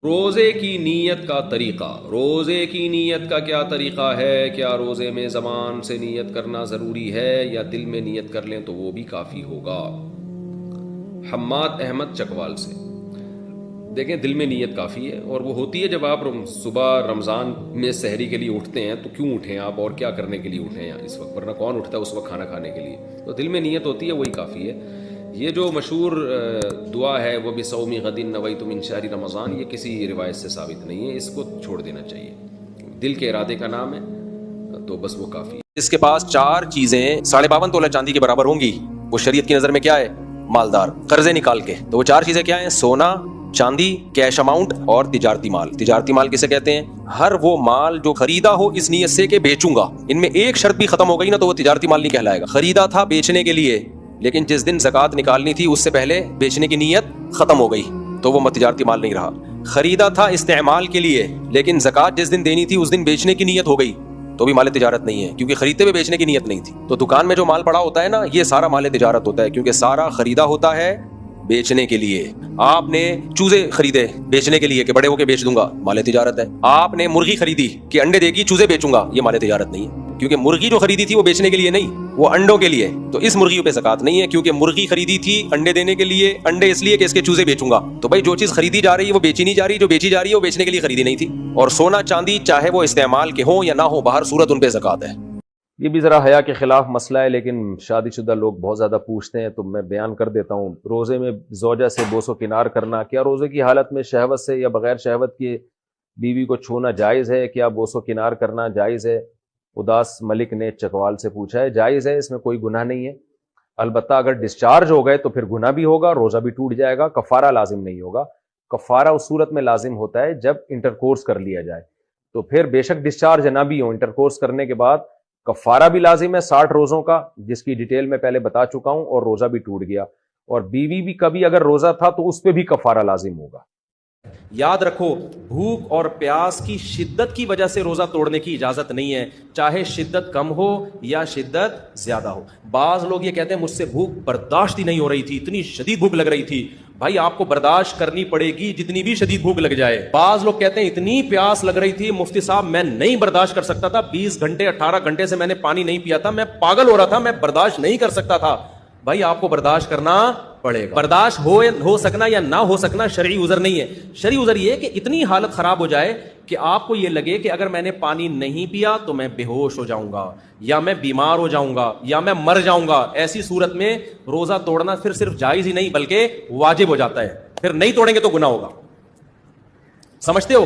روزے کی نیت کا طریقہ، روزے کی نیت کا کیا طریقہ ہے؟ کیا روزے میں زبان سے نیت کرنا ضروری ہے یا دل میں نیت کر لیں تو وہ بھی کافی ہوگا؟ حماد احمد چکوال سے۔ دیکھیں، دل میں نیت کافی ہے، اور وہ ہوتی ہے جب آپ صبح رمضان میں سحری کے لیے اٹھتے ہیں تو کیوں اٹھیں آپ اور کیا کرنے کے لیے اٹھیں اس وقت، ورنہ کون اٹھتا ہے اس وقت کھانا کھانے کے لیے؟ تو دل میں نیت ہوتی ہے، وہی کافی ہے۔ یہ جو مشہور دعا ہے وہ بصوم غد نویت من شہر رمضان، یہ کسی روایت سے ثابت نہیں ہے، اس کو چھوڑ دینا چاہیے۔ دل کے ارادے کا نام ہے تو بس وہ کافی ہے۔ اس کے پاس 4 چیزیں 52.5 تولہ چاندی کے برابر ہوں گی، وہ شریعت کی نظر میں کیا ہے؟ مالدار، قرضے نکال کے۔ تو وہ 4 چیزیں کیا ہیں؟ سونا، چاندی، کیش اماؤنٹ اور تجارتی مال۔ تجارتی مال کسے کہتے ہیں؟ ہر وہ مال جو خریدا ہو اس نیت سے کہ بیچوں گا، ان میں ایک شرط بھی ختم ہو گئی نا تو وہ تجارتی مال نہیں کہلائے گا۔ خریدا تھا بیچنے کے لیے، لیکن جس دن زکوٰۃ نکالنی تھی اس سے پہلے بیچنے کی نیت ختم ہو گئی تو وہ تجارتی مال نہیں رہا۔ خریدا تھا استعمال کے لیے، لیکن زکوٰۃ جس دن دینی تھی اس دن بیچنے کی نیت ہو گئی تو بھی مال تجارت نہیں ہے، کیونکہ خریدتے ہوئے بیچنے کی نیت نہیں تھی۔ تو دکان میں جو مال پڑا ہوتا ہے نا، یہ سارا مال تجارت ہوتا ہے، کیونکہ سارا خریدا ہوتا ہے بیچنے کے لیے۔ آپ نے چوزے خریدے بیچنے کے لیے کہ بڑے ہو کے بیچ دوں گا، مال تجارت ہے۔ آپ نے مرغی خریدی کہ انڈے دے گی، چوزے بیچوں گا، یہ مال تجارت نہیں ہے، کیونکہ مرغی جو خریدی تھی وہ بیچنے کے لیے نہیں، وہ انڈوں کے لیے۔ تو اس مرغی پہ زکوٰۃ نہیں ہے، کیونکہ مرغی خریدی تھی انڈے دینے کے لیے، انڈے اس لیے کہ اس کے چوزے بیچوں گا۔ تو بھائی جو چیز خریدی جا رہی ہے وہ بیچی نہیں جا رہی، جو بیچی جا رہی ہے وہ بیچنے کے لیے خریدی نہیں تھی۔ اور سونا چاندی چاہے وہ استعمال کے ہوں یا نہ ہو، باہر صورت ان پہ زکوٰۃ ہے۔ یہ بھی ذرا حیا کے خلاف مسئلہ ہے، لیکن شادی شدہ لوگ بہت زیادہ پوچھتے ہیں تو میں بیان کر دیتا ہوں۔ روزے میں زوجہ سے بوس و کنار کرنا، کیا روزے کی حالت میں شہوت سے یا بغیر شہوت کے بیوی کو چھونا جائز ہے؟ کیا بوس و کنار کرنا جائز ہے؟ اداس ملک نے چکوال سے پوچھا ہے۔ جائز ہے، اس میں کوئی گناہ نہیں ہے، البتہ اگر ڈسچارج ہو گئے تو پھر گناہ بھی ہوگا، روزہ بھی ٹوٹ جائے گا، کفارہ لازم نہیں ہوگا۔ کفارہ اس صورت میں لازم ہوتا ہے جب انٹرکورس کر لیا جائے، تو پھر بے شک ڈسچارج نہ بھی ہو، انٹرکورس کرنے کے بعد کفارہ بھی لازم ہے 60 روزوں کا، جس کی ڈیٹیل میں پہلے بتا چکا ہوں، اور روزہ بھی ٹوٹ گیا، اور بیوی بھی کبھی اگر روزہ تھا تو اس پہ بھی کفارہ لازم ہوگا۔ یاد رکھو، بھوک اور پیاس کی شدت کی وجہ سے روزہ توڑنے کی اجازت نہیں ہے، چاہے شدت کم ہو یا شدت زیادہ ہو۔ بعض لوگ یہ کہتے ہیں مجھ سے بھوک برداشت ہی نہیں ہو رہی تھی، اتنی شدید بھوک لگ رہی تھی۔ بھائی آپ کو برداشت کرنی پڑے گی جتنی بھی شدید بھوک لگ جائے۔ بعض لوگ کہتے ہیں اتنی پیاس لگ رہی تھی مفتی صاحب میں نہیں برداشت کر سکتا تھا، 20 گھنٹے 18 گھنٹے سے میں نے پانی نہیں پیا تھا، میں پاگل ہو رہا تھا، میں برداشت نہیں کر سکتا تھا۔ بھائی آپ کو برداشت کرنا پڑے گا۔ برداشت ہو سکنا یا نہ ہو سکنا شرعی عذر نہیں ہے۔ شرعی عذر یہ ہے کہ اتنی حالت خراب ہو جائے کہ آپ کو یہ لگے کہ اگر میں نے پانی نہیں پیا تو میں بے ہوش ہو جاؤں گا، یا میں بیمار ہو جاؤں گا، یا میں مر جاؤں گا۔ ایسی صورت میں روزہ توڑنا پھر صرف جائز ہی نہیں بلکہ واجب ہو جاتا ہے، پھر نہیں توڑیں گے تو گناہ ہوگا۔ سمجھتے ہو؟